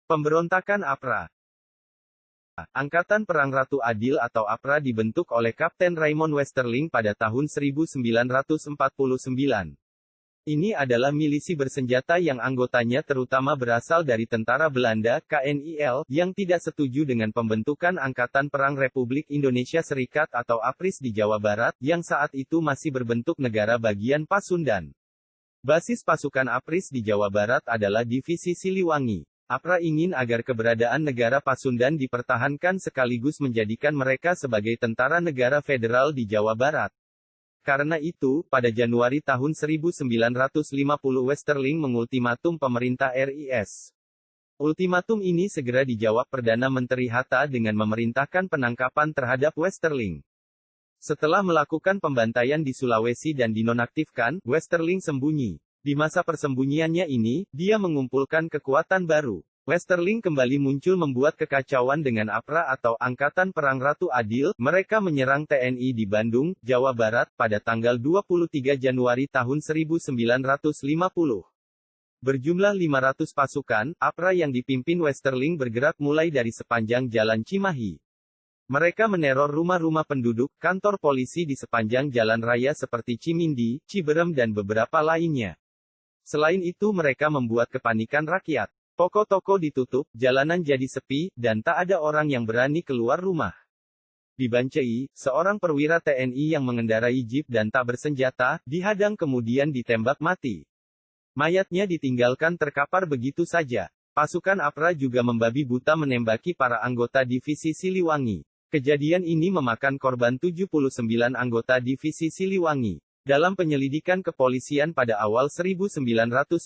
Pemberontakan APRA. Angkatan Perang Ratu Adil atau APRA dibentuk oleh Kapten Raymond Westerling pada tahun 1949. Ini adalah milisi bersenjata yang anggotanya terutama berasal dari tentara Belanda, KNIL, yang tidak setuju dengan pembentukan Angkatan Perang Republik Indonesia Serikat atau APRIS di Jawa Barat, yang saat itu masih berbentuk negara bagian Pasundan. Basis pasukan APRIS di Jawa Barat adalah Divisi Siliwangi. APRA ingin agar keberadaan negara Pasundan dipertahankan sekaligus menjadikan mereka sebagai tentara negara federal di Jawa Barat. Karena itu, pada Januari tahun 1950 Westerling mengultimatum pemerintah RIS. Ultimatum ini segera dijawab Perdana Menteri Hatta dengan memerintahkan penangkapan terhadap Westerling. Setelah melakukan pembantaian di Sulawesi dan dinonaktifkan, Westerling sembunyi. Di masa persembunyiannya ini, dia mengumpulkan kekuatan baru. Westerling kembali muncul membuat kekacauan dengan APRA atau Angkatan Perang Ratu Adil. Mereka menyerang TNI di Bandung, Jawa Barat, pada tanggal 23 Januari tahun 1950. Berjumlah 500 pasukan, APRA yang dipimpin Westerling bergerak mulai dari sepanjang Jalan Cimahi. Mereka meneror rumah-rumah penduduk, kantor polisi di sepanjang jalan raya seperti Cimindi, Ciberem dan beberapa lainnya. Selain itu mereka membuat kepanikan rakyat. Toko-toko ditutup, jalanan jadi sepi, dan tak ada orang yang berani keluar rumah. Di Bancai, seorang perwira TNI yang mengendarai jeep dan tak bersenjata, dihadang kemudian ditembak mati. Mayatnya ditinggalkan terkapar begitu saja. Pasukan APRA juga membabi buta menembaki para anggota Divisi Siliwangi. Kejadian ini memakan korban 79 anggota Divisi Siliwangi. Dalam penyelidikan kepolisian pada awal 1955,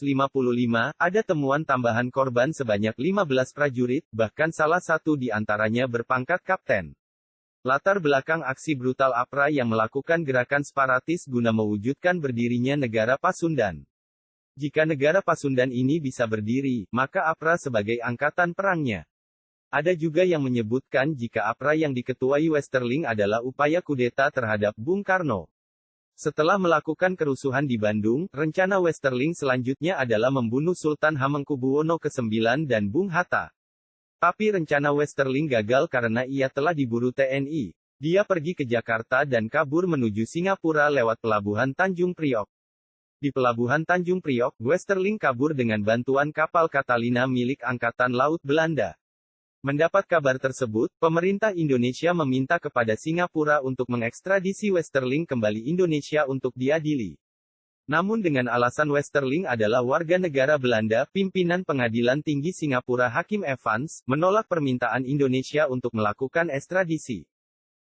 ada temuan tambahan korban sebanyak 15 prajurit, bahkan salah satu di antaranya berpangkat kapten. Latar belakang aksi brutal APRA yang melakukan gerakan separatis guna mewujudkan berdirinya negara Pasundan. Jika negara Pasundan ini bisa berdiri, maka APRA sebagai angkatan perangnya. Ada juga yang menyebutkan jika APRA yang diketuai Westerling adalah upaya kudeta terhadap Bung Karno. Setelah melakukan kerusuhan di Bandung, rencana Westerling selanjutnya adalah membunuh Sultan Hamengkubuwono ke-9 dan Bung Hatta. Tapi rencana Westerling gagal karena ia telah diburu TNI. Dia pergi ke Jakarta dan kabur menuju Singapura lewat Pelabuhan Tanjung Priok. Di Pelabuhan Tanjung Priok, Westerling kabur dengan bantuan kapal Catalina milik Angkatan Laut Belanda. Mendapat kabar tersebut, pemerintah Indonesia meminta kepada Singapura untuk mengekstradisi Westerling kembali Indonesia untuk diadili. Namun dengan alasan Westerling adalah warga negara Belanda, pimpinan Pengadilan Tinggi Singapura Hakim Evans, menolak permintaan Indonesia untuk melakukan ekstradisi.